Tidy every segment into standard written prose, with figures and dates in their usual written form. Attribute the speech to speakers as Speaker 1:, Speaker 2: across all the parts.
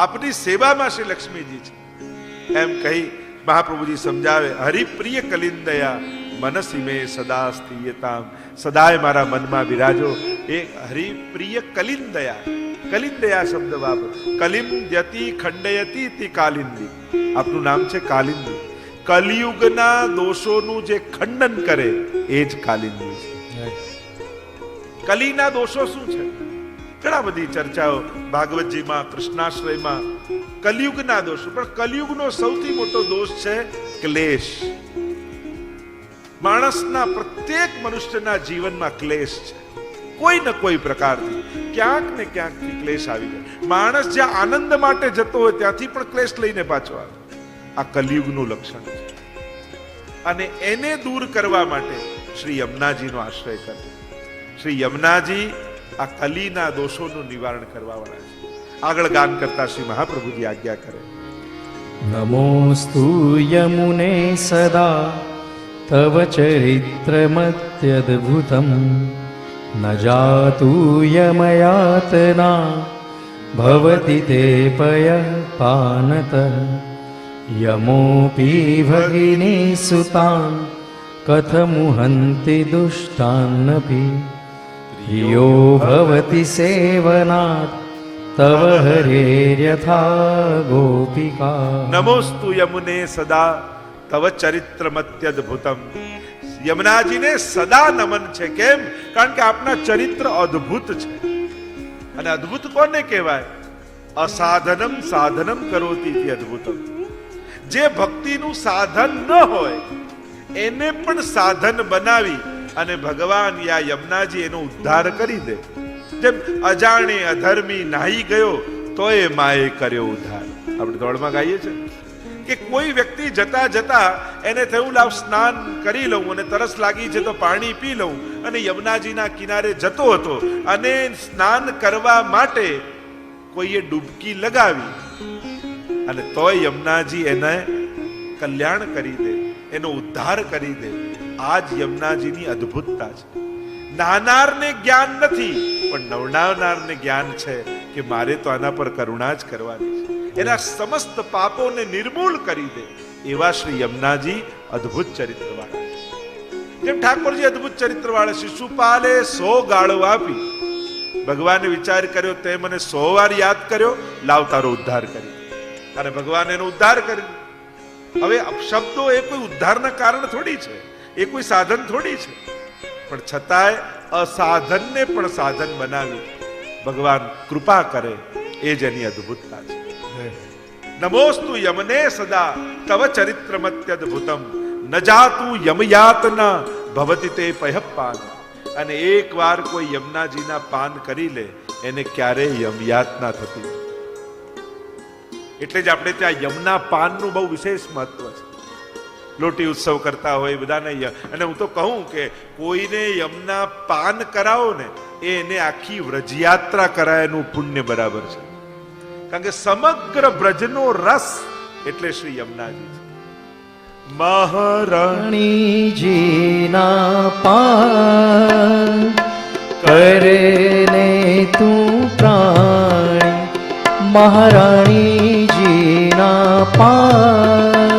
Speaker 1: આપની સેવામાં શ્રી લક્ષ્મીજી છે એમ કહી મહાપ્રભુજી સમજાવે, હરિપ્રિય કલિંદયા મનસી મે સદા સ્થિયતામ, સદાય મારા મનમાં બિરાજો. એ હરિપ્રિય કલિંદયા, કલિંદયા શબ્દ વાપર. કલિંદ્યતિ ખંડયતિ તિ કાલિંદી. આપનું નામ છે કાલિંદી. કલિયુગના દોષોનું જે ખંડન કરે એ જ કાલિંદી છે. કલીના દોષો શું છે? ઘણા બધી ચર્ચાઓ ભાગવતજીમાં, કૃષ્ણાશ્રયમાં. કલિયુગના દોષો, પણ કલિયુગનો સૌથી મોટો દોષ છે ક્લેશ. માણસના, પ્રત્યેક મનુષ્યના જીવનમાં ક્લેશ છે. કોઈ ને કોઈ પ્રકારથી ક્યાંક ને ક્યાંકથી ક્લેશ આવી જાય. માણસ જ્યાં આનંદ માટે જતો હોય ત્યાંથી પણ ક્લેશ લઈને પાછો આવે. આ કલિયુગનું લક્ષણ છે. અને એને દૂર કરવા માટે શ્રી યમુનાજીનો આશ્રય કરે. શ્રી યમુનાજી આ કલીના દોષોનું નિવારણ કરવા વાળા છે. આગળ ગાન કરતા શ્રી મહાપ્રભુજી આજ્ઞા કરે.
Speaker 2: નમોસ્તુ યમુને સદા તવ ચરિત્રમત્યદ્ભુતમ ન જાતુ યમયાતના ભવતિ તે પય પાનત યમોપી ભગિની સુતાન કથમુહંતિ દુષ્ટાન્નપી પ્રિયો ભવતિ સેવનાત તવ હરેર્યથા ગોપિકા.
Speaker 1: નમોસ્તુ યમુને સદા તવ ચરિત્રમત્યદ્ભુતમ. યમુનાજીને સદા નમન છે. કેમ? કારણ કે આપના ચરિત્ર અદ્ભુત છે. અને અદ્ભુત કોને કહેવાય? અસાધનમ સાધનમ કરોતિ અદ્ભુતમ. જે ભક્તિનું સાધન ન હોય એને પણ સાધન બનાવી અને ભગવાન યા યમુનાજી એનો ઉદ્ધાર કરી દે. જેમ અજાણે અધર્મી નાહી ગયો તો એ માએ કર્યો ઉદ્ધાર. આપણે દોડમાં ગાઈએ છીએ કે કોઈ વ્યક્તિ જતા જતા એને થયું લાવ સ્નાન કરી લઉં અને તરસ લાગી છે તો પાણી પી લઉં, અને યમુનાજીના કિનારે જતો હતો અને સ્નાન કરવા માટે કોઈએ ડૂબકી લગાવી અને તોય યમુનાજી એને કલ્યાણ કરી દે, એનો ઉદ્ધાર કરી દે. આ જ યમુનાજીની અદ્ભુતતા છે. નાનારને જ્ઞાન નથી, પણ નવનાવનારને જ્ઞાન છે કે મારે તો આના પર કરુણા જ કરવાની છે. એના સમસ્ત પાપોને નિર્મૂળ કરી દે એવા શ્રી યમુનાજી અદ્ભુત ચરિત્ર વાળા. જેમ ઠાકોરજી અદ્ભુત ચરિત્ર વાળા. શિશુપાલે 100 ગાળો આપી. ભગવાને વિચાર કર્યો, તે મને 100 વાર યાદ કર્યો, લાવ તારો ઉદ્ધાર કરી. અને ભગવાન એનો ઉદ્ધાર કરી. હવે શબ્દો એ કોઈ ઉદ્ધારના કારણ થોડી છે, એ કોઈ સાધન થોડી છે, પણ છતાંય અસાધનને પણ સાધન બનાવી ભગવાન કૃપા કરે એ જ એની અદ્ભુતતા છે. નમોસ્તુ યમને સદા તવ ચરિત્રમત્યદ્ભુતમ ન જાતુ યમયાતના ભવતિ તે પયઃપાન. અને એક વાર કોઈ યમુનાજીના પાન કરી લે એને ક્યારેય યમયાતના થતી. એટલે જ આપણે ત્યાં યમુના પાનનું બહુ વિશેષ મહત્વ છે. લોટી ઉત્સવ કરતા હોય બધાને. અને હું તો કહું કે કોઈને યમુના પાન કરાવો ને એને આખી વ્રજયાત્રા કરાયનું પુણ્ય બરાબર છે. કારણ કે સમગ્ર બ્રજનો રસ એટલે શ્રી યમુનાજી છે.
Speaker 2: મહારાણીજીના પાન કરે તું પ્રાણી, મહારાણીજીના પાન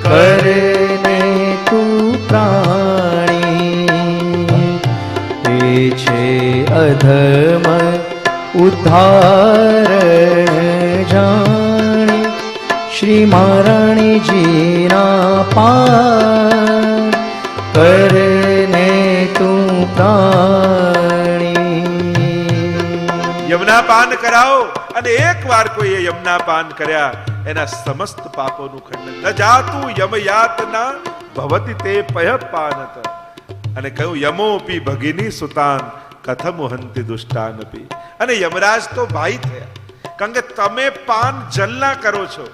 Speaker 2: કરે તું પ્રાણી. એ છે અધમ ઉદ્ધારણ જાણી, શ્રી મહારાણીજીના પાન કરને તું પ્રાણી.
Speaker 1: યમુના પાન કરાવો, અને એક વાર કોઈએ યમુના પાન કર્યા એના સમસ્ત પાપોનું ખંડન. ન જાતુ યમયાતના ભવતિ તે પયઃપાનત. અને કહ્યું યમોપી ભગિની સુતાન કથમુહંતિ દુષ્ટાનપી. અને યમરાજ તો ભાઈ થયા, કારણ કે તમે પાન જલના કરો છો.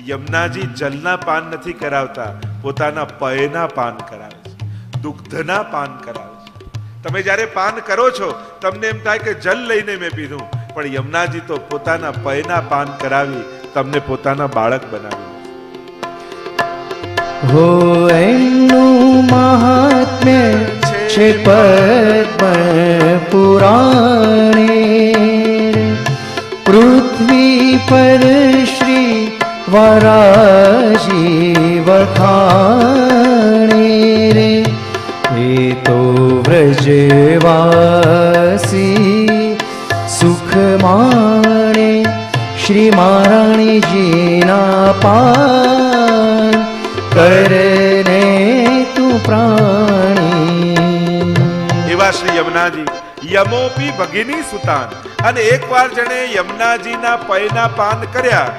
Speaker 1: યમુનાજી જલના પાન નથી કરાવતા, પોતાના પયના પાન કરાવે છે, દુગ્ધના પાન કરાવે છે. તમે જ્યારે પાન કરો છો તમને એમ થાય કે જલ લઈને મેં પીધું, પણ યમુનાજી તો પોતાના પયના પાન કરાવી તમને પોતાના બાળક બનાવી.
Speaker 2: હો એમનું મહાત્મ્ય છે પદ્મ પુરાણે, પૃથ્વી पर श्री वराजी वखाणे रे, ये तो व्रजवासी सुख माणे, श्री महाराणी जीना पान करने तू प्राणी.
Speaker 1: એવા શ્રી યમુનાજી યમોપી ભગિની સુતાન. અને એકવાર જણે યમુનાજીના પયના પાન કર્યા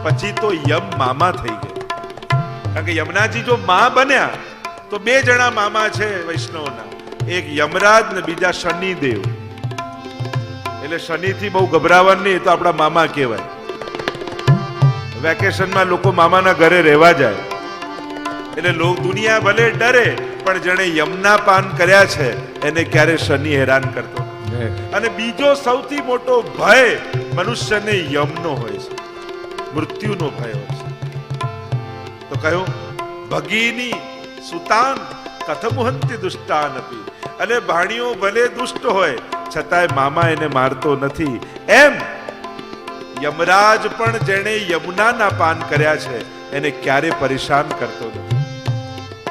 Speaker 1: પછી તો યમ મામા થઈ ગયા. કારણ કે યમુનાજી જો મા બન્યા તો બે જણા મામા છે વૈષ્ણવના, એક યમરાજ ને બીજા શનિદેવ. એટલે શનિથી બહુ ગભરાવાનું નહીં, તો આપણા મામા કહેવાય. વેકેશનમાં લોકો મામાના ઘરે રહેવા જાય એટલે દુનિયા ભલે ડરે, પણ જેણે યમના પાન કર્યા છે એને ક્યારે શનિ હેરાન કરતો. અને બીજો સૌથી મોટો ભય મનુષ્યને યમનો હોય છે, મૃત્યુનો ભય હોય છે. તો કહ્યું ભગીની સુતાન કથમુહંતિ દુષ્ટાનપી. અને ભાણીઓ ભલે દુષ્ટ હોય છતાંય મામા એને મારતો નથી. એમ યમરાજ પણ જેણે યમુનાના પાન કર્યા છે એને ક્યારે પરેશાન કરતો નથી.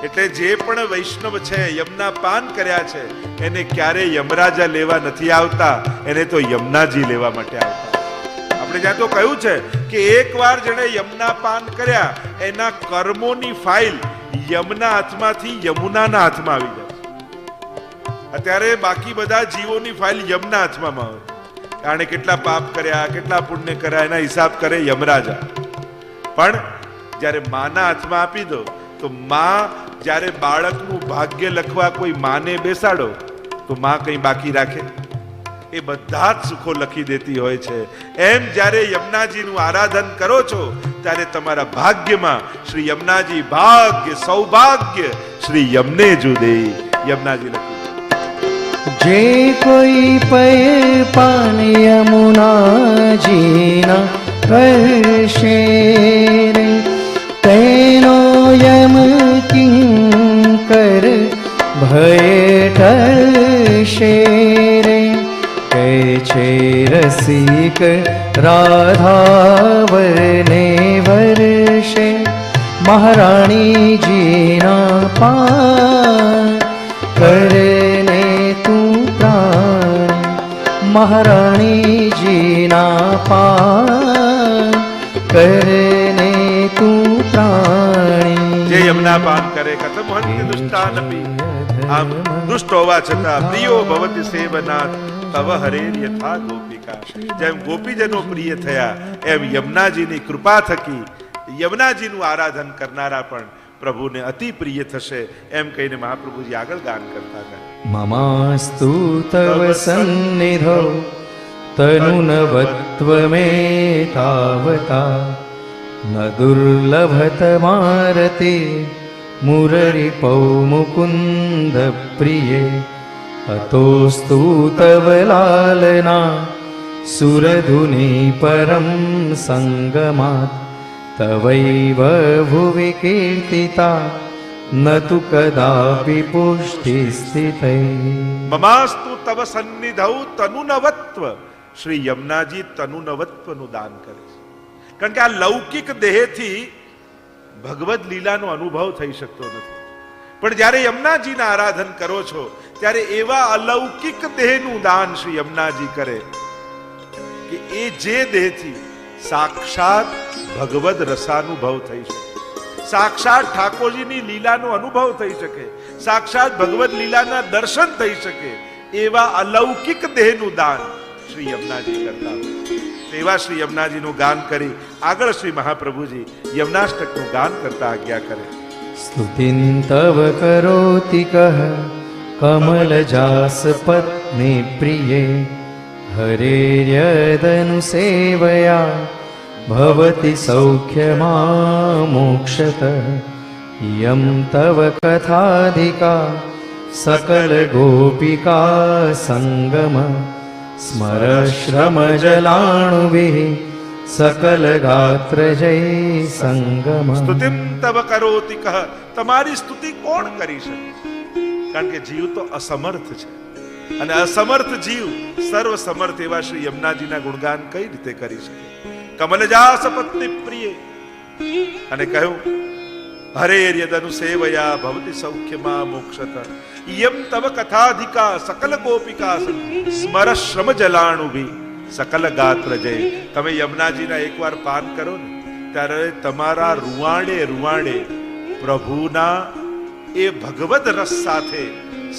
Speaker 1: એટલે જે પણ વૈષ્ણવ છે યમુના પાન કર્યા છે એને ક્યારે યમરાજા લેવા નથી આવતા, એને તો યમુનાજી લેવા માટે આવતા. આપણે જ્યાં તો કહ્યું છે કે એકવાર જેણે યમુના પાન કર્યા એના કર્મોની ફાઇલ યમના હાથમાંથી યમુનાના હાથમાં આવી જાય. અત્યારે બાકી બધા જીવોની ફાઇલ યમના હાથમાં હોય. કારણ કેટલા પાપ કર્યા, કેટલા પુણ્ય કર્યા એના હિસાબ કરે યમરાજા. પણ જ્યારે માના હાથમાં આપી દો તો માં જ્યારે બાળકનું ભાગ્ય લખવા કોઈ માને બેસાડો તો માં કંઈ બાકી રાખે? એ બધા જ સુખો લખી દેતી હોય છે. એમ જ્યારે યમુનાજીનું આરાધન કરો છો ત્યારે તમારા ભાગ્યમાં શ્રી યમુનાજી ભાગ્ય સૌભાગ્ય શ્રી યમને જુદે યમુનાજી લખી.
Speaker 2: जे कोई पय पान यमुना जीना करशे रे, तेनो यम किंकर भय टलशे रे. કહે છે રસિક રાધાવને વર્ષે, મહારાણીજીના પાન કરને તું પ્રાણ. મહારાણીજીના પાન કરને તું પ્રાણી.
Speaker 1: જે યમુના પાન કરે કથમુહંતિ દુષ્ટાનપી. આમ દુષ્ટ હોવા છતાં પ્રિયો ભવતિ સેવનાથ તવ હરેર યથા ગોપિકા. જેમ ગોપીજનો પ્રિય થયા એમ યમુનાજીની કૃપા થકી યમુનાજીનું આરાધન કરનારા પણ પ્રભુને અતિ પ્રિય થશે. એમ કહીને મહાપ્રભુજી આગળ ગાન કરતા ગયા.
Speaker 2: મમાસ્તુ તવ સન્નિધો તનુનવત્વમે તાવતા, ન દુર્લભત મારતે મુરરિપૌ મુકુંદ પ્રિયે. અતોસ્તુ તવ લાલના સુરધુનિ પરમ સંગમાત, તવૈવ ભુવિ કીર્તિતા ન તુ કદાપી પુષ્ટિ સ્થિતૈ.
Speaker 1: મમાસ્તુ તવ સન્નિધૌ તનુનવત્વ. શ્રી યમુનાજી તનુનવત્વનું દાન કરે છે. કારણ કે આ લૌકિક દેહથી ભગવદ લીલાનો અનુભવ થઈ શકતો નથી. પણ જ્યારે યમુનાજીના આરાધન કરો છો ત્યારે એવા અલૌકિક દેહનું દાન શ્રી યમુનાજી કરે કે એ જે દેહથી સાક્ષાત ભગવદ રસાનુભવ થઈ શકે, સાક્ષાત ઠાકોરજીની લીલાનો અનુભવ થઈ શકે, સાક્ષાત ભગવદ લીલાના દર્શન થઈ શકે, એવા અલૌકિક દેહનું દાન શ્રી યમુનાજી કરતા. એવા શ્રી યમુનાજીનું ગાન કરી આગળ શ્રી મહાપ્રભુજી યમુનાષ્ટકનું ગાન કરતા આજ્ઞા કરે.
Speaker 2: સ્તુતિં તવ કરોતિ કહ કમલજાસ પત્ની પ્રિયે, હરેર્યદનુ સેવયા ભવતિ સૌખ્યમા મોક્ષત. યમ તવ કથાધિકા સકલ ગોપિકા સંગમ, સ્મરશ્રમ જલાણુભિ સકલ ગાત્ર જય સંગમ.
Speaker 1: સ્તુતિમ તવ કરોતિ કહ. તમારી સ્તુતિ કોણ કરી શકે? કારણ કે જીવ તો અસમર્થ છે અને અસમર્થ જીવ સર્વ સમર્થ એવા શ્રી યમુનાજીના ગુણગાન કઈ રીતે કરી શકે? કમલજાસ પત્ની પ્રિય, અને કહ્યું હરેર્યદનુ સેવયા ભવતી સૌખ્યમાં મોક્ષત યમ તવ કથાધિકા સકલ ગોપિકા સ્મર શ્રમ જલાણુભી સકલ ગાત્ર જય. તમે યમુનાજીના એકવાર પાન કરો ને ત્યારે તમારા રૂવાડે રૂવાડે પ્રભુના એ ભગવદ રસ સાથે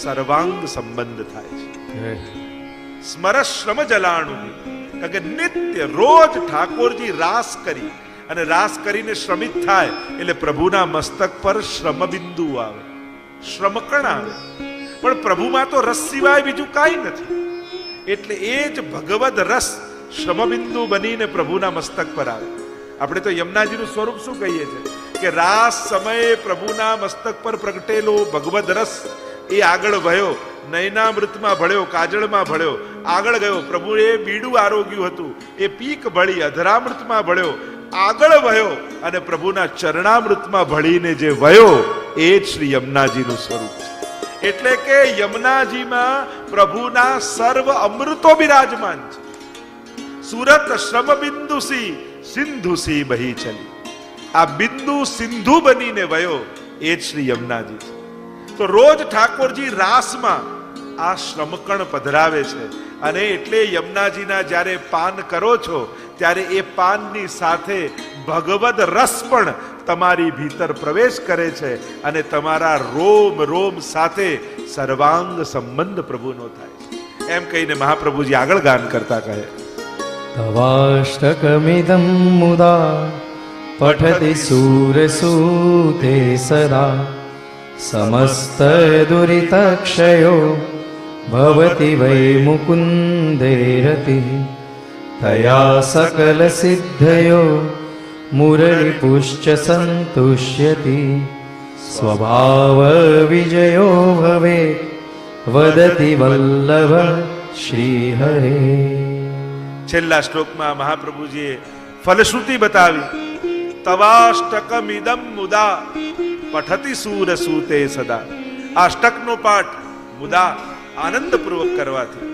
Speaker 1: સર્વાંગ સંબંધ થાય છે. સ્મર શ્રમ જલાણુભી, કારણ કે નિત્ય રોજ ઠાકોરજી રાસ કરી અને રાસ કરીને શ્રમિત થાય એટલે પ્રભુના મસ્તક પર શ્રમ બિંદુ આવે, શ્રમકણ આવે. પણ પ્રભુમાં તો રસ સિવાય બીજું કાંઈ નથી, એટલે એ જ ભગવદ રસ શ્રમબિંદુ બનીને પ્રભુના મસ્તક પર આવે. આપણે તો યમુનાજીનું સ્વરૂપ શું કહીએ છીએ કે રાસ સમયે પ્રભુના મસ્તક પર પ્રગટેલો ભગવદ રસ એ આગળ વહ્યો, નયનામૃતમાં ભળ્યો, કાજળમાં ભળ્યો, આગળ ગયો. પ્રભુએ બીડું આરોગ્યું હતું, એ પીક ભળી અધરામૃતમાં ભળ્યો, આગળ વહ્યો અને પ્રભુના ચરણામૃતમાં ભળીને જે વહ્યો એ જ શ્રી યમુનાજીનું સ્વરૂપ છે. એટલે કે યમુનાજીમાં પ્રભુના સર્વ અમૃતો બિરાજમાન છે. સુરત શ્રમ બિંદુસી સિંધુસી બહી ચલી, આ બિંદુ સિંધુ બનીને વયો એ જ શ્રી યમુનાજી છે. તો રોજ ઠાકોરજી રાસમાં આ શ્રમકણ પધરાવે છે, અને એટલે યમુનાજીના જ્યારે પાન કરો છો ત્યારે એ પાનની સાથે ભગવદ રસ પણ તમારી ભીતર પ્રવેશ કરે છે, અને તમારા રોમ રોમ સાથે સર્વાંગ સંબંધ પ્રભુનો થાય છે. એમ કહીને મહાપ્રભુજી આગળ ગાન કરતા કહે
Speaker 2: તવાષ્ટકમિદં મુદા પઠતિ શૂરસૂતે સદા સમસ્ત દુરિતક્ષયો ભવતિ વૈ મુકુંદે રતિઃ તયા સકલ સિદ્ધયો મુરરિપુશ્ચ સંતુષ્યતિ સ્વભાવ વિજયો ભવે વદતિ વલ્લભ શ્રી હરે.
Speaker 1: છેલ્લા શ્લોકમાં મહાપ્રભુજીએ ફલશ્રુતિ બતાવી. તવાષ્ટકમિદં મુદા પઠતિ શૂરસૂતે સદા. અષ્ટકનો પાઠ મુદા આનંદપૂર્વક કરવાથી,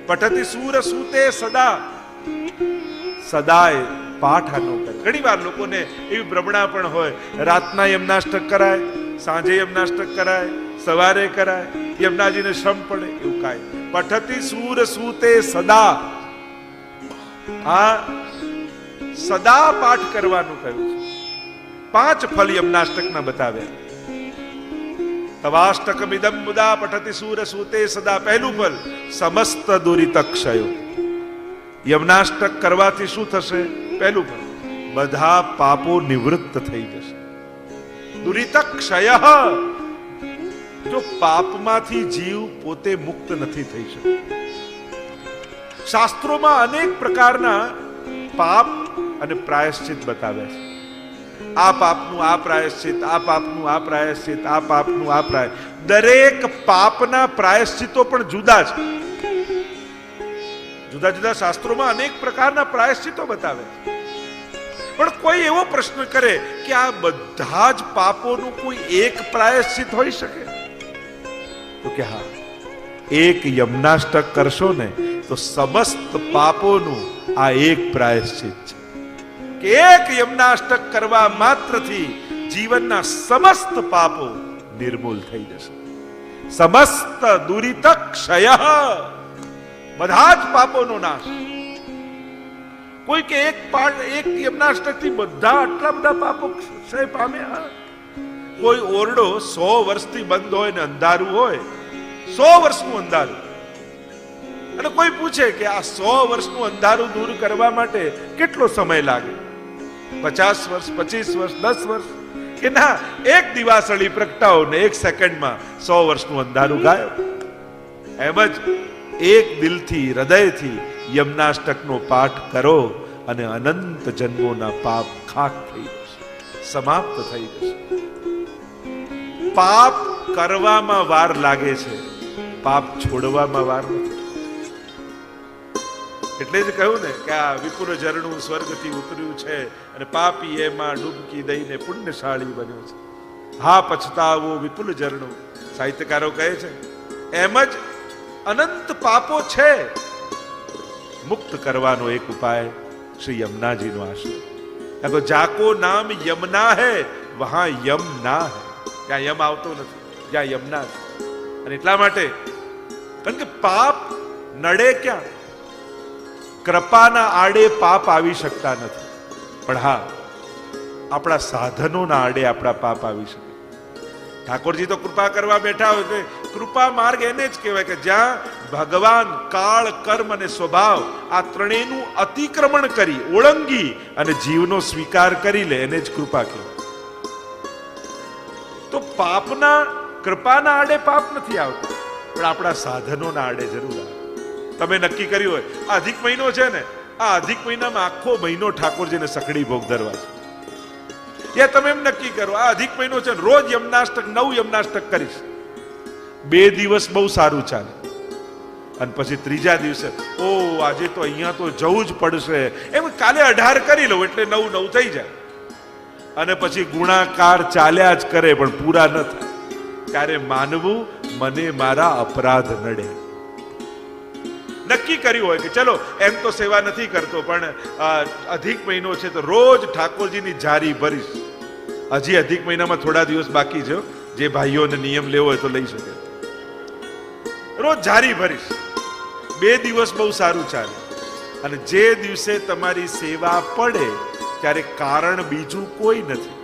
Speaker 1: પઠતિ શૂરસૂતે સદા, સદાય પાઠ આનો કરે. ઘણી વાર લોકોને એવી ભ્રમણા પણ હોય, રાતના યમનાષ્ટક કરાય, સાંજે યમનાષ્ટક કરાય, સવારે કરાય, યમુનાજીને શ્રમ પડે, એવું કાંઈ. પઠતિ શૂરસૂતે સદા, આ સદા પાઠ કરવાનું કહ્યું છે. 5 ફલ યમનાષ્ટકના બતાવ્યા. તવાષ્ટકમિદં મુદા પઠતિ શૂરસૂતે સદા. પહેલું ફલ સમસ્ત દુરિતક્ષયો. યમનાષ્ટક કરવાથી શું થશે? પહેલું ફલ બધા પાપો નિવૃત્ત થઈ જશે. દુરિતક્ષય, જો પાપમાંથી જીવ પોતે મુક્ત નથી થઈ શકતો. શાસ્ત્રોમાં અનેક પ્રકારના પાપ અને પ્રાયશ્ચિત બતાવ્યા છે. આ પાપનું આ પ્રાયશ્ચિત, આ પાપનું આ પ્રાયશ્ચિત, આ પાપનું આ પ્રાય. દરેક પાપના પ્રાયશ્ચિતો પણ જુદા છે. જુદા જુદા શાસ્ત્રોમાં અનેક પ્રકારના પ્રાયશ્ચિતો બતાવે છે. પણ કોઈ એવો પ્રશ્ન કરે કે આ બધા જ પાપોનું કોઈ એક પ્રાયશ્ચિત હોઈ શકે? તો કે હા, એક યમનાષ્ટક કરશો ને તો સમસ્ત પાપોનું આ એક પ્રાયશ્ચિત છે કે એક યમનાષ્ટક કરવા માત્રથી જીવનના સમસ્ત પાપો નિર્મૂલ થઈ જશે. સમસ્ત દુરિતક્ષય, બધા જ પાપોનો નાશ. કોઈ કે એક યમનાષ્ટકથી બધા આટલા બધા પાપો ક્ષય પામ્યા? કોઈ ઓરડો 100 વર્ષથી બંધ હોય ને અંધારું હોય, 100 વર્ષનું અંધારું, અને કોઈ પૂછે કે આ 100 વર્ષનું અંધારું દૂર કરવા માટે કેટલો સમય લાગે? 50 વર્ષ, 25 વર્ષ, 10 વર્ષ? કે ના, એક દિવાસળી પ્રગટાવો ને 1 સેકન્ડમાં 100 વર્ષનું અંધારું ગાયબ. એમ જ એક દિલથી, હૃદયથી યમનાષ્ટકનો પાઠ કરો અને અનંત જન્મોના પાપ ખાક થઈ જશે, સમાપ્ત થઈ જશે. પાપ કરવામાં વાર લાગે છે, પાપ છોડવામાં વાર નથી. એટલે જ કહ્યું ને કે આ વિપુલ ઝરણું સ્વર્ગથી ઉતર્યું છે અને પાપી એમાં ડૂબકી દઈને પુણ્યશાળી બન્યો છે. હા પછતાવો વિપુલ ઝરણું, સાહિત્યકારો કહે છે. એમ જ અનંત પાપો છે, મુક્ત કરવાનો એક ઉપાય श्री यमुना जी नो आश्रम। देखो जाको नाम यमुना है वहां यम ना है, ત્યાં યમ આવતો નથી, જ્યાં યમુના છે. અને એટલા માટે કારણ કે પાપ નડે ક્યાં? કૃપાના આડે પાપ આવી શકતા નથી, પણ હા આપણા સાધનોના આડે આપણા પાપ આવી શકે. ઠાકોરજી તો કૃપા કરવા બેઠા હોય એટલે કૃપા માર્ગ એને જ કહેવાય કે જ્યાં ભગવાન કાળ, કર્મ અને સ્વભાવ આ ત્રણેયનું અતિક્રમણ કરી, ઓળંગી અને જીવનો સ્વીકાર કરી લે એને જ કૃપા કહેવાય. તો પાપના, કૃપાના આડે પાપ નથી આવતા, પણ આપણા સાધનોના આડે જરૂર આવે. તમે નક્કી કર્યું હોય આ અધિક મહિનો છે ને, આ અધિક મહિનામાં આખો મહિનો ઠાકોરજીને સખડી ભોગ ધરવા છે. યા તમે એમ નક્કી કરો આ અધિક મહિનો છે ને રોજ યમનાષ્ટક 9 યમનાષ્ટક કરીશ. 2 દિવસ બહુ સારું ચાલે, અને પછી ત્રીજા દિવસે ઓ આજે તો અહીંયા તો જવું જ પડશે, એમ કાલે 18 કરી લઉં એટલે 9 થઈ જાય. અને પછી ગુણાકાર ચાલ્યા જ કરે પણ પૂરા ન થાય. ત્યારે માનવું મને મારા અપરાધ નડે. નક્કી કર્યું હોય કે ચલો એમ તો સેવા નથી કરતો પણ અધિક મહિનો છે તો રોજ ઠાકોરજીની જારી ભરીશ. હજી અધિક મહિનામાં થોડા દિવસ બાકી છે, જે ભાઈઓને નિયમ લેવો હોય તો લઈ શકે. રોજ જારી ભરીશ. 2 દિવસ બહુ સારું ચાલે, અને જે દિવસે તમારી સેવા પડે ત્યારે કારણ બીજું કોઈ નથી.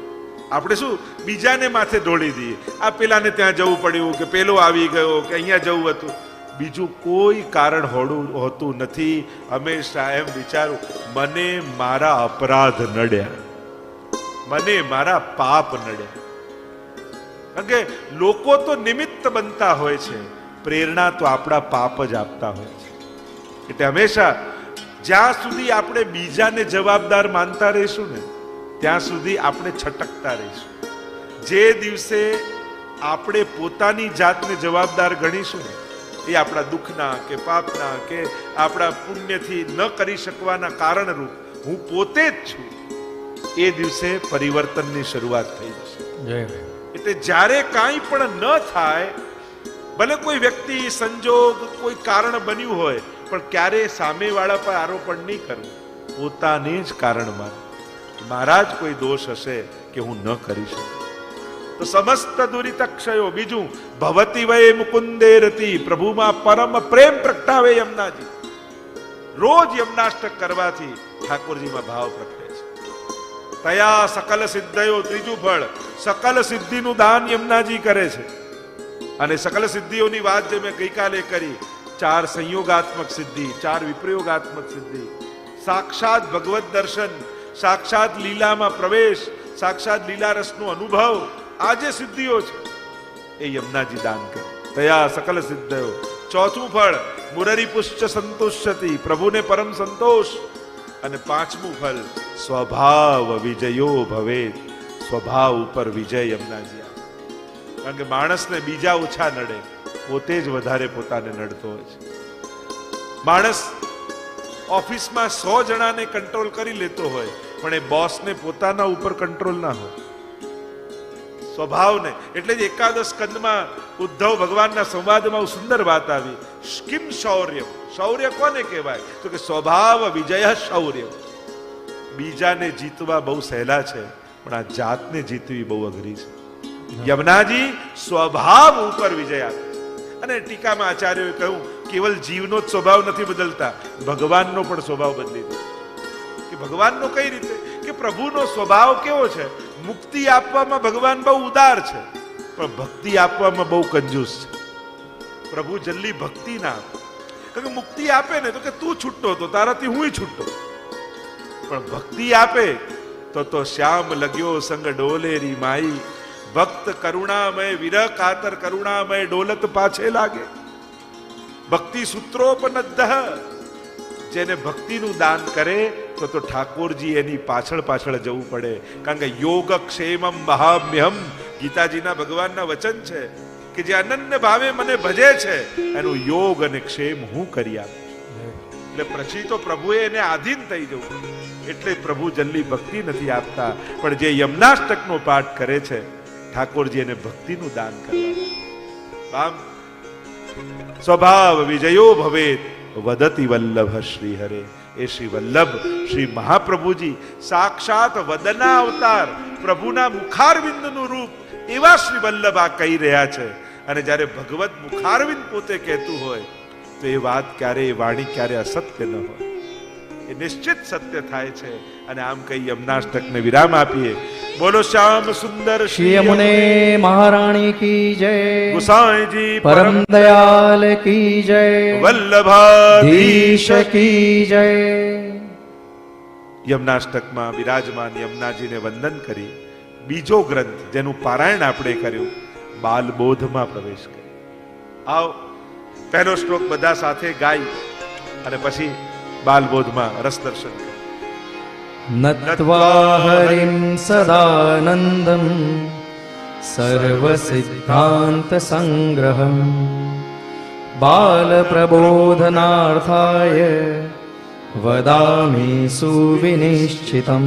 Speaker 1: આપણે શું બીજાને માથે ઢોળી દઈએ, આ પેલાને ત્યાં જવું પડ્યું કે પેલો આવી ગયો કે અહીંયા જવું હતું. બીજું કોઈ કારણ હોતું નથી. હંમેશા એમ વિચારું મને મારા અપરાધ નડ્યા, મને મારા પાપ નડ્યા. કારણ કે લોકો તો નિમિત્ત બનતા હોય છે, પ્રેરણા તો આપણા પાપ જ આપતા હોય છે. એટલે હંમેશા જ્યાં સુધી આપણે બીજાને જવાબદાર માનતા રહીશું ને ત્યાં સુધી આપણે છટકતા રહીશું. જે દિવસે આપણે પોતાની જાતને જવાબદાર ગણીશું ને એ આપણા દુઃખના કે પાપના કે આપણા પુણ્યથી ન કરી શકવાના કારણરૂપ હું પોતે જ છું, એ દિવસે પરિવર્તનની શરૂઆત થઈ જશે. એટલે જ્યારે કાંઈ પણ ન થાય, ભલે કોઈ વ્યક્તિ, સંજોગ, કોઈ કારણ બન્યું હોય, પણ ક્યારે સામેવાળા પર આરોપણ નહીં કરવું, પોતાને જ કારણ માનવું. મારા જ કોઈ દોષ હશે કે હું ન કરી શકું. તો સમસ્ત દુરિતક્ષયો. બીજું ભવતી વય મુકુંદે રતિ, પ્રભુમાં પરમ પ્રેમ પ્રગટાવે યમુનાજી. રોજ યમનાષ્ટક કરવાથી ઠાકોરજીમાં ભાવ પ્રગટે છે. તયા સકલ સિદ્ધયો. ત્રીજું ફળ સકલ સિદ્ધિનું દાન યમુનાજી કરે છે. અને સકલ સિદ્ધિઓની વાત જે મેં ગઈકાલે કરી, 4 સંયોગાત્મક સિદ્ધિ, 4 વિપ્રયોગાત્મક સિદ્ધિ, સાક્ષાત ભગવત દર્શન, સાક્ષાત લીલામાં પ્રવેશ, સાક્ષાત લીલા રસનો અનુભવ, આ જે સિદ્ધિઓ છે એ યમુનાજી દાન કરે. તયા સકલ સિદ્ધયો. ચોથું ફળ મુરરી પુષ્ચ સંતુષ્યતિ, પ્રભુને પરમ સંતોષ. અને 5મું ફળ સ્વભાવ વિજયો ભવેત, સ્વભાવ ઉપર વિજય યમુનાજી આપે. કારણ કે માણસને બીજા ઓછા નડે, પોતે જ વધારે પોતાને નડતો હોય છે. માણસ ઓફિસમાં 100 જણાને કંટ્રોલ કરી લેતો હોય, પણ એ બોસને પોતાના ઉપર કંટ્રોલ ના હોય, સ્વભાવને. એટલે જ એકાદશ સ્કંદમાં ઉદ્ધવ ભગવાનના સંવાદમાં સુંદર વાત આવી. કિમ શૌર્ય. શૌર્ય કોને કહેવાય? તો કે સ્વભાવ વિજય શૌર્ય. બીજાને જીતવા બહુ સહેલા છે, પણ આ જાતને જીતવી બહુ અઘરી છે. યમુનાજી સ્વભાવ ઉપર વિજય આપે. અને ટીકામાં આચાર્યોએ કહ્યું કેવલ જીવનો જ સ્વભાવ નથી બદલતા, ભગવાનનો પણ સ્વભાવ બદલી દે. કે ભગવાનનો કઈ રીતે? કે પ્રભુનો સ્વભાવ કેવો છે? મુક્તિ આપવામાં ભગવાન બહુ ઉદાર છે, પણ ભક્તિ આપવામાં બહુ કંજૂસ છે. પ્રભુ જલ્દી ભક્તિ ના આપે. કારણ કે મુક્તિ આપે ને તો કે તું છૂટો તો તારાથી હું છૂટો, પણ ભક્તિ આપે તો શ્યામ લગ્યો સંગ ડોલેરી માઈ, ભક્ત કરુણામય વિરહ કાતર કરુણામય ડોલત પાછે લાગે. ભક્તિ સૂત્રોપનદ્ધ. જેને ભક્તિનું દાન કરે તો ઠાકોરજી એની પાછળ જવું પડે. કારણ કે યોગ ક્ષેમમ મહામ્યહમ, ગીતાજીના ભગવાનના વચન છે કે જે અનન્ય ભાવે મને ભજે છે એનું યોગ અને ક્ષેમ હું કરી આપું. એટલે પછી તો પ્રભુએ એને આધીન થઈ જવું. એટલે પ્રભુ જલ્દી ભક્તિ નથી આપતા, પણ જે યમનાષ્ટકનો પાઠ કરે છે ઠાકોરજી એને ભક્તિનું દાન કરવા. સ્વભાવ વિજયો ભવેત વદતિ વલ્લભ શ્રી હરે. એ શ્રી વલ્લભ શ્રી મહાપ્રભુજી સાક્ષાત વદના અવતાર પ્રભુના મુખારવિંદનું રૂપ એવા શ્રી વલ્લભ આ કહી રહ્યા છે. અને જ્યારે ભગવત મુખારવિંદ પોતે કહેતું હોય તો એ વાત ક્યારે, એ વાણી ક્યારે અસત્ય ન હોય, એ નિશ્ચિત સત્ય થાય છે. અને આમ કહી યમનાષ્ટકને વિરામ આપીએ. બોલો શ્યામ સુંદર
Speaker 2: શ્રી યમુને મહારાણી કી જય,
Speaker 1: ગુસાઈજી
Speaker 2: પરમ દયાલ કી જય,
Speaker 1: વલ્લભાધીશ
Speaker 2: કી જય.
Speaker 1: યમનાષ્ટકમાં બિરાજમાન યમુનાજીને વંદન કરી બીજો ગ્રંથ જેનું પારાયણ આપણે કર્યું બાલબોધમાં પ્રવેશ કરી. આવ પહેલો શ્લોક બધા સાથે ગાઈ અને પછી બાલબોધમાં રસ દર્શન કર્યું.
Speaker 2: નત્વા હરિમ સદાનંદમ સર્વસિદ્ધાંત સંગ્રહમ બાલ પ્રબોધનાર્થાય વદામિ સુવિનિશ્ચિતમ.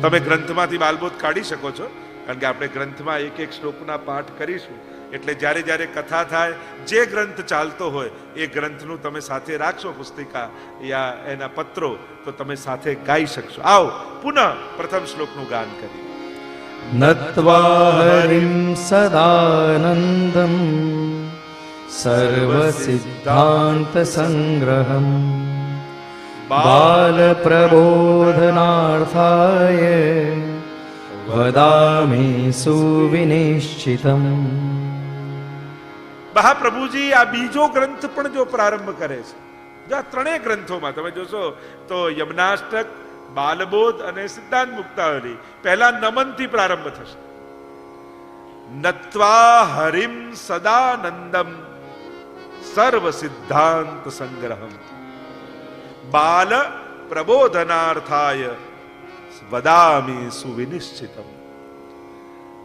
Speaker 1: તમે ગ્રંથમાંથી બાલબોધ કાઢી શકો છો, કારણ કે આપણે ગ્રંથમાં એક એક શ્લોકના પાઠ કરીશું. એટલે જ્યારે જ્યારે કથા થાય, જે ગ્રંથ ચાલતો હોય એ ગ્રંથનું તમે સાથે રાખશો, પુસ્તિકા યા એના પત્રો, તો તમે સાથે ગાઈ શકશો. આવો પુનઃ પ્રથમ શ્લોકનું ગાન કરીએ.
Speaker 2: નત્વા હરિમ સદાનંદમ સર્વસિદ્ધાંત સંગ્રહમ બાલ પ્રબોધનાર્થાય વદામિ સુવિનિશ્ચિતમ.
Speaker 1: મહાપ્રભુજી આ બીજો ગ્રંથ પણ જો પ્રારંભ કરે છે, જો આ ત્રણેય ગ્રંથોમાં તમે જોશો તો યમનાષ્ટક, બાલબોધ અને સિદ્ધાંત મુક્તાવલી પહેલા નમનથી પ્રારંભ થશે. નત્વા હરિમ સદાનંદમ સર્વ સિદ્ધાંત સંગ્રહમ બાલ પ્રબોધનાર્થાય વદામિ સુવિનિશ્ચિતમ.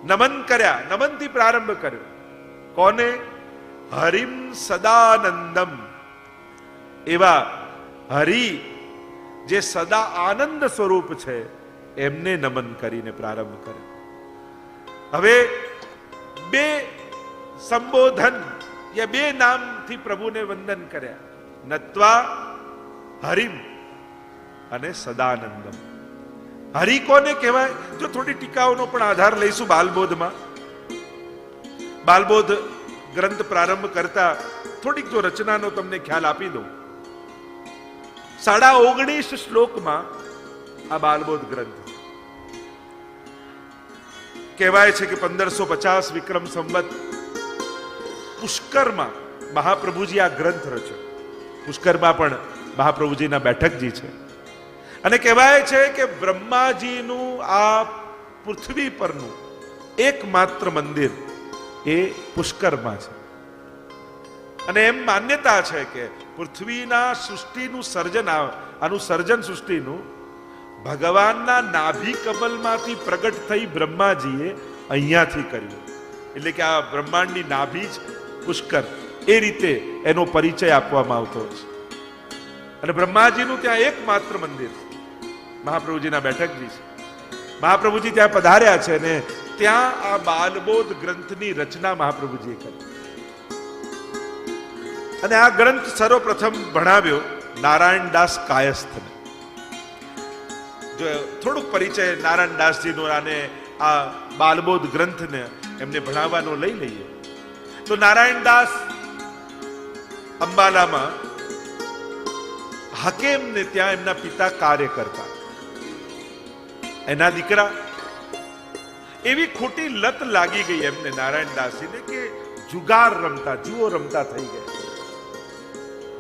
Speaker 1: નમન કર્યા, નમનથી પ્રારંભ કર્યો. કોને? હરિમ સદાનંદમ, એવા હરિ જે સદા આનંદ સ્વરૂપ છે એમને નમન કરીને પ્રારંભ કર્યો. હવે બે સંબોધન યા બે નામથી પ્રભુને વંદન કર્યા. નત્વા હરિમ અને સદાનંદમ. હરિ કોને કહેવાય? જો થોડી ટીકાઓનો પણ આધાર લઈશું બાલબોધમાં. બાલબોધ ગ્રંથ પ્રારંભ કરતા થોડીક જો રચનાનો તમને ખ્યાલ આપી દઉં. 19.5 શ્લોકમાં આ બાલબોધ ગ્રંથ કહેવાય છે કે 1550 વિક્રમ સંવત પુષ્કરમાં મહાપ્રભુજી આ ગ્રંથ રચ્યો. પુષ્કરમાં પણ મહાપ્રભુજીના બેઠકજી છે. અને કહેવાય છે કે બ્રહ્માજીનું આ પૃથ્વી પરનું એકમાત્ર મંદિર એ પુષ્કરમાં છે. અને એમ માન્યતા છે કે પૃથ્વીના સૃષ્ટિનું સર્જન, આનું સર્જન સૃષ્ટિનું ભગવાનના નાભી કમલમાંથી પ્રગટ થઈ બ્રહ્માજીએ અહીંયાથી કર્યું. એટલે કે આ બ્રહ્માંડની નાભી જ પુષ્કર, એ રીતે એનો પરિચય આપવામાં આવતો છે. અને બ્રહ્માજીનું ત્યાં એકમાત્ર મંદિર છે. મહાપ્રભુજીના બેઠકજી છે. મહાપ્રભુજી ત્યાં પધાર્યા છે અને ત્યાં આ બાલબોધ ગ્રંથની રચના મહાપ્રભુજીએ કરી. અને આ ગ્રંથ સર્વપ્રથમ ભણાવ્યો નારાયણદાસ કાયસ્થને. જો થોડુંક પરિચય નારાયણદાસજીનો અને આ બાલબોધ ગ્રંથને એમને ભણાવવાનો લઈ લઈએ તો નારાયણદાસ અંબાલામાં હકેમને ત્યાં એમના પિતા કાર્ય કરતા. એના દીકરા એવી ખોટી લત લાગી ગઈ એમને નારાયણદાસજીને કે જુગાર રમતા, જુઓ રમતા થઈ ગયા.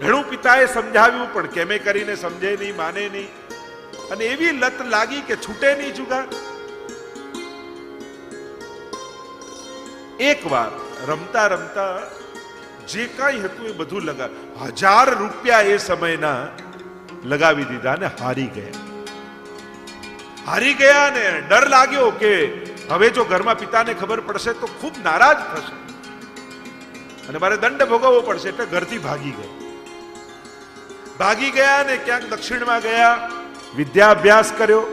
Speaker 1: ઘણું પિતાએ સમજાવ્યું પણ કેમે કરીને સમજે નહીં, માને નહીં. અને એવી લત લાગી કે છૂટે નહીં જુગાર. એક વાર રમતા રમતા જે કાંઈ હતું એ બધું લગાવ, 1000 રૂપિયા એ સમયના લગાવી દીધા અને હારી ગયા. હારી ગયા ને ડર લાગ્યો કે હવે જો ઘરમાં પિતાને ખબર પડશે તો ખૂબ નારાજ થશે અને મારે દંડ ભોગવવો પડશે. એટલે ઘરથી ભાગી ગયા ને ક્યાંક દક્ષિણમાં ગયા, વિદ્યા અભ્યાસ કર્યો.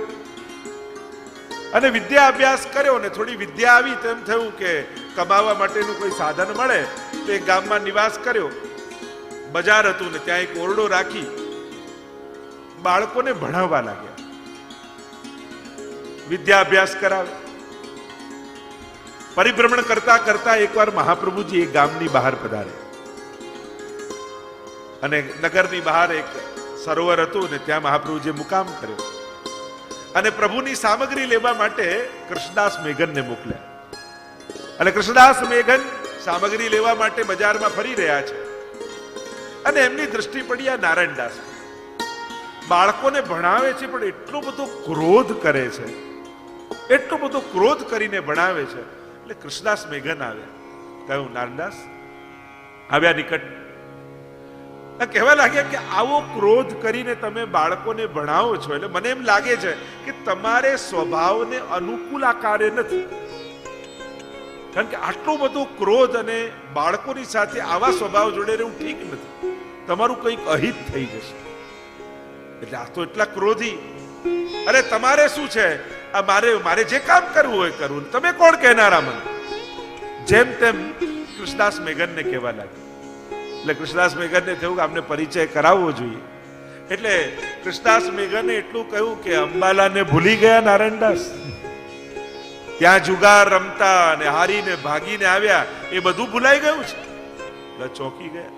Speaker 1: અને વિદ્યા અભ્યાસ કર્યો ને થોડી વિદ્યા આવી તો એમ થયું કે કમાવા માટેનું કોઈ સાધન મળે તો એક ગામમાં નિવાસ કર્યો. બજાર હતું ને ત્યાં એક ઓરડો રાખી બાળકોને ભણાવવા લાગ્યા, વિદ્યાભ્યાસ કરાવે. પરિભ્રમણ કરતા કરતા એકવાર મહાપ્રભુજી એક ગામની બહાર પધારે અને નગરની બહાર એક સરોવર હતું ને ત્યાં મહાપ્રભુજીએ મુકામ કર્યો અને પ્રભુની સામગ્રી લેવા માટે કૃષ્ણદાસ મેઘનને મોકલ્યા. અને કૃષ્ણદાસ મેઘન સામગ્રી લેવા માટે બજારમાં ફરી રહ્યા છે અને એમની દ્રષ્ટિ પડી આ નારાયણદાસ. બાળકોને ભણાવે છે પણ એટલો બધો ક્રોધ કરે છે, એટલો બધો ક્રોધ કરીને ભણાવે છે. એટલે કૃષ્ણદાસ મેઘન આવ્યા, કહ્યું નારાયણદાસ આવ્યા નિકટ. કહેવા લાગ્યા કે આવો ક્રોધ કરીને તમે બાળકોને ભણાવો છો એટલે મને એમ લાગે છે કે તમારે સ્વભાવને અનુકૂળ આ કાર્ય નથી, કારણ કે આટલો બધો ક્રોધ અને બાળકોની સાથે આવા સ્વભાવ જોડે રહેવું ઠીક નથી, તમારું કંઈક અહિત થઈ જશે. એટલે આ તો એટલા ક્રોધી, અરે તમારે શું છે, આ મારે જે કામ કરવું હોય કરવું, તમે કોણ કહેનારા મને? જેમ તેમ કૃષ્ણદાસ મેઘનને કહેવા લાગ્યા. એટલે કૃષ્ણદાસ મેઘનને થયું કે આમને પરિચય કરાવવો જોઈએ. એટલે કૃષ્ણદાસ મેઘને એટલું કહ્યું કે અંબાલાને ભૂલી ગયા નારાયણદાસ? ત્યાં જુગાર રમતા અને હારીને ભાગીને આવ્યા એ બધું ભૂલાઈ ગયું છે? એટલે ચોંકી ગયા.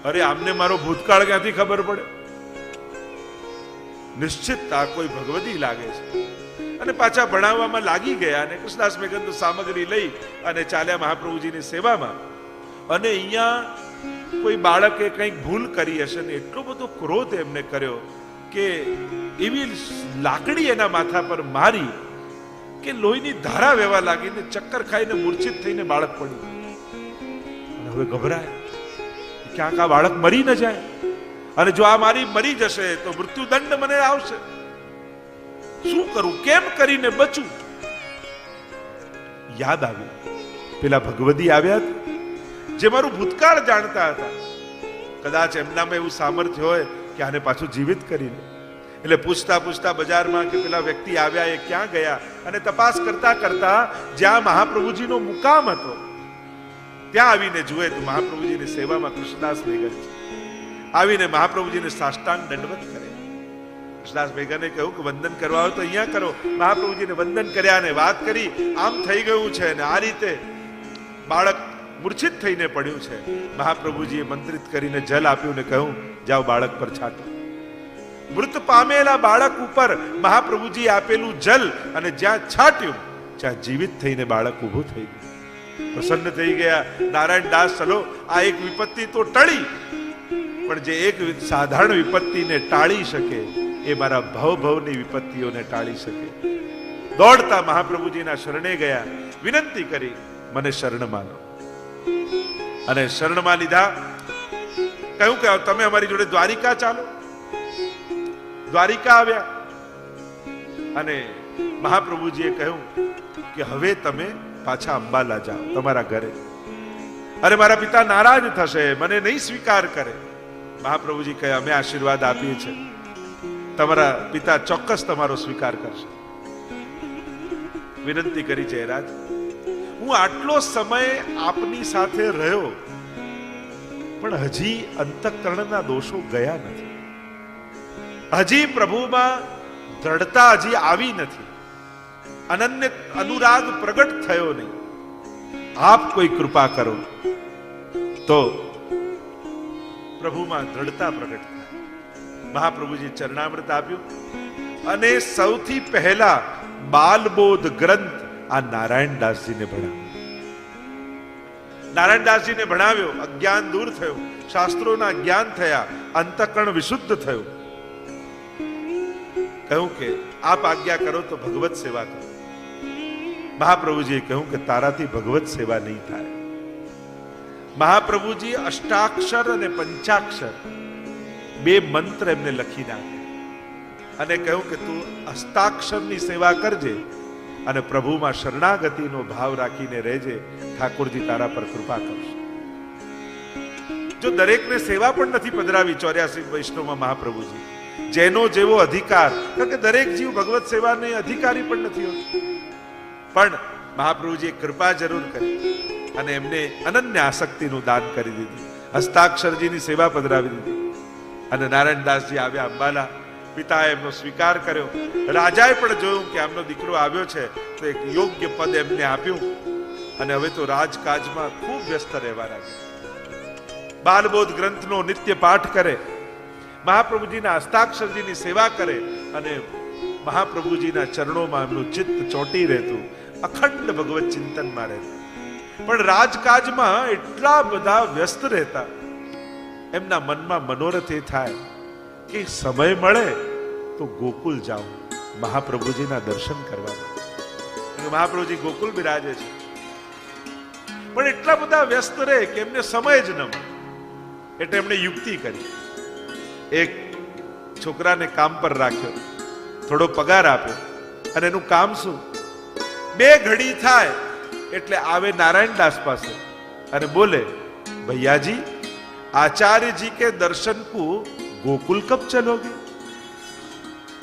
Speaker 1: અરે આમને મારો ભૂતકાળ ક્યાંથી ખબર પડે? નિશ્ચિત આ કોઈ ભગવદી લાગે છે. અને પાછા ભણાવવામાં લાગી ગયા અને કૃષ્ણદાસ મેઘન તો સામગ્રી લઈ અને ચાલ્યા મહાપ્રભુજીની સેવામાં. અને અહીંયા કોઈ બાળકે કંઈક ભૂલ કરી હશે ને એટલો બધો ક્રોધ એમને કર્યો કે એવી લાકડી એના માથા પર મારી કે લોહીની ધારા વહેવા લાગીને ચક્કર ખાઈને મૂર્છિત થઈને બાળક પડ્યું. અને હવે ગભરાય, ક્યાંક આ બાળક મરી ન જાય, અને જો આ મારી મરી જશે તો મૃત્યુદંડ મને આવશે. શું કરું, કેમ કરીને બચું? યાદ આવ્યું પેલા ભગવદી આવ્યા જે મારું ભૂતકાળ જાણતા હતા. કદાચ એમનામાં એવું સામર્થ્ય હોય કે આને પાછું જીવિત કરી લે. એટલે પૂછતા પૂછતા બજારમાં કે પેલા વ્યક્તિ આવ્યા એ ક્યાં ગયા, અને તપાસ કરતા કરતા જ્યાં મહાપ્રભુજીનો મુકામ હતો ત્યાં આવીને જુએ તો મહાપ્રભુજીની સેવામાં કૃષ્ણદાસ મેઘન છે. આવીને મહાપ્રભુજીને સાષ્ટાંગ દંડવત કરે. કૃષ્ણદાસ મેઘને કહ્યું કે વંદન કરવા હોય તો અહીંયા કરો. મહાપ્રભુજીને વંદન કર્યા અને વાત કરી, આમ થઈ ગયું છે અને આ રીતે બાળક મૂર્છિત થઈને પડ્યું છે. મહાપ્રભુજીએ મંત્રિત કરીને જલ આપ્યું ને કહ્યું જાઓ બાળક પર છાંટો. મૃત પામેલા બાળક ઉપર મહાપ્રભુજી આપેલું જલ અને જ્યાં છાંટ્યું ત્યાં જીવિત થઈને બાળક ઊભું થઈ ગયું. પ્રસન્ન થઈ ગયા. નારાયણદાસ, ચલો આ એક વિપત્તિ તો ટળી, પણ જે એક સાધારણ વિપત્તિને ટાળી શકે એ મારા ભવની વિપત્તિઓને ટાળી શકે. દોડતા મહાપ્રભુજીના શરણે ગયા, વિનંતી કરી મને શરણમાં લો. અને શરણમાં લીધા. કહ્યું કે તમે અમારી જોડે દ્વારિકા ચાલો. દ્વારિકા આવ્યા અને મહાપ્રભુજીએ કહ્યું કે હવે તમે પાછા અંબાલા જાઓ તમારા ઘરે. અરે મારા પિતા નારાજ થશે, મને નહીં સ્વીકાર કરે. મહાપ્રભુજી કહે અમે આશીર્વાદ આપીએ છીએ, તમારા પિતા ચોક્કસ તમારો સ્વીકાર કરશે. વિનંતી કરી, જયરાજ હું આટલો સમય આપની સાથે રહ્યો પણ હજી અંતઃકરણના દોષો ગયા નથી, હજી પ્રભુમાં દ્રઢતા હજી આવી નથી, અનન્ય અનુરાગ પ્રગટ થયો નહીં. આપ કોઈ કૃપા કરો તો પ્રભુમાં દ્રઢતા પ્રગટ થાય. મહાપ્રભુજી ચરણામૃત આપ્યું અને સૌથી પહેલા બાલબોધ ગ્રંથ આ નારાયણદાસજીને ભણાવ્યો. નારાયણદાસજીને ભણાવ્યો, અજ્ઞાન દૂર થયું, શાસ્ત્રોના જ્ઞાન થયા, અંતઃકરણ વિશુદ્ધ થયું. કહ્યું કે આપ આજ્ઞા કરો તો ભગવત સેવા કરો. મહાપ્રભુજીએ કહ્યું કે તારાથી ભગવત સેવા નહીં થાય. મહાપ્રભુજી અષ્ટાક્ષર અને પંચાક્ષર બે મંત્ર એમને લખી નાખ્યા અને કહ્યું કે તું હસ્તાક્ષરની સેવા કરજે અને પ્રભુમાં શરણાગતિનો ભાવ રાખીને રહેજે, ઠાકોરજી તારા પર કૃપા કરશે. જો દરેકને સેવા પણ નથી પધરાવી 84 વૈષ્ણવમાં મહાપ્રભુજી, જેનો જેવો અધિકાર, કારણ કે દરેક જીવ ભગવત સેવાને અધિકારી પણ નથી હોતો, પણ મહાપ્રભુજીએ કૃપા જરૂર કરી અને એમને અનન્ય આસક્તિનું દાન કરી દીધું. હસ્તાક્ષરજીની સેવા પધરાવી દીધી અને નારાયણદાસજી આવ્યા અંબાલા પિતાએ એમનો સ્વીકાર કર્યો. રાજાએ પણ જોયું કે આમનો દીકરો આવ્યો છે તો એક યોગ્ય પદ એમને આપ્યું અને હવે તો રાજકાજમાં ખૂબ વ્યસ્ત રહેવા લાગ્યા. બાલબોધ ગ્રંથનો નિત્ય પાઠ કરે, મહાપ્રભુજીના હસ્તાક્ષરજીની સેવા કરે અને મહાપ્રભુજીના ચરણોમાં એમનું ચિત્ત ચોંટી રહેતું, અખંડ ભગવત ચિંતનમાં રહેતું. પણ રાજકાજમાં એટલા બધા વ્યસ્ત રહેતા, એમના મનમાં મનોરથ એ થાય કે સમય મળે તો ગોકુલ જાઉં મહાપ્રભુજીના દર્શન કરવા માટે. મહાપ્રભુજી ગોકુલ બિરાજે છે, પણ એટલા બધા વ્યસ્ત રહે કે એમને સમય જ ન મળે. એટલે એમણે યુક્તિ કરી, એક છોકરાને કામ પર રાખ્યો, થોડો પગાર આપ્યો અને એનું કામ શું, 2 ઘડી થાય એટલે આવે નારાયણદાસ પાસે અને બોલે, ભૈયાજી आचार्य जी के दर्शन को गोकुल कब चलोगे?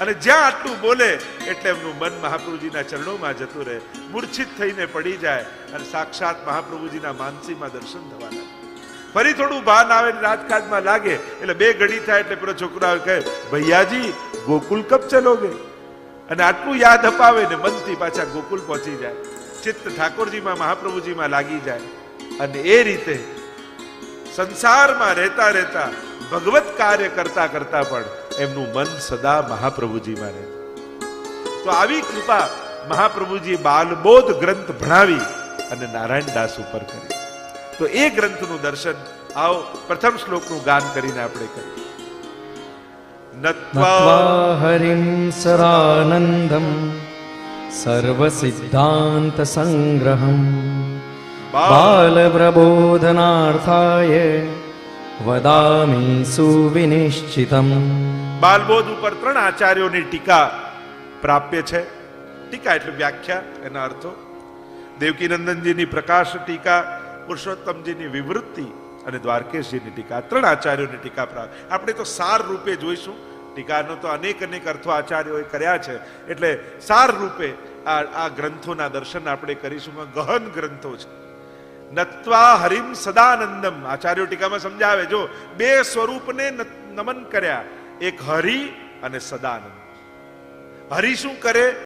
Speaker 1: અને જ્યાં આટલું બોલે એટલે એમનું મન મહાપ્રભુજીના ચરણોમાં જતું રહે, મૂર્છિત થઈને પડી જાય અને સાક્ષાત મહાપ્રભુજીના માનસીમાં દર્શન થવા લાગે. ફરી થોડું ભાન આવે, રાજકાજમાં લાગે એટલે 2 ઘડી થાય એટલે પેલો છોકરો કહે, ભૈયાજી ગોકુલ કબ ચલોગે? અને આટલું યાદ અપાવે ને મનથી પાછા ગોકુલ પહોંચી જાય, ચિત્ત ઠાકોરજીમાં મહાપ્રભુજીમાં લાગી જાય. અને એ રીતે સંસારમાં રહેતા રહેતા ભગવત કાર્ય કરતા કરતા પણ એમનું મન સદા મહાપ્રભુજીમાં રહે. તો આવી કૃપા મહાપ્રભુજી બાલબોધ ગ્રંથ ભણાવી અને નારાયણદાસ ઉપર કરી. તો એ ગ્રંથનું દર્શન આવો પ્રથમ શ્લોકનું ગાન કરીને આપણે કરીએ.
Speaker 2: નત્વા હરિમ સદાનંદમ સર્વસિદ્ધાંત સંગ્રહમ બાલપ્રબોધનાર્થાય વદામિ સુવિનિશ્ચિતમ.
Speaker 1: બાલબોધ ઉપર 3 આચાર્યોની ટીકા પ્રાપ્ય છે. ટીકા એટલે વ્યાખ્યા, એના અર્થો. દેવકીનંદનજીની પ્રકાશ ટીકા, પુરુષોત્તમજીની વિવૃત્તિ અને દ્વારકેશજીની ટીકા. 3 આચાર્યોની ટીકા પ્રાપ્ત. આપણે તો સાર રૂપે જોઈશું. ટીકાનો તો અનેક અર્થો આચાર્યોએ કર્યા છે, એટલે સાર રૂપે આ ગ્રંથોના દર્શન આપણે કરીશું. ગહન ગ્રંથો છે. નત્વા હરિમ સદાનંદમ, આચાર્યો ટીકામાં સમજાવે, જો 2 સ્વરૂપને નમન કર્યા, એક હરિ અને સદાનંદ. હરિ શું કરે?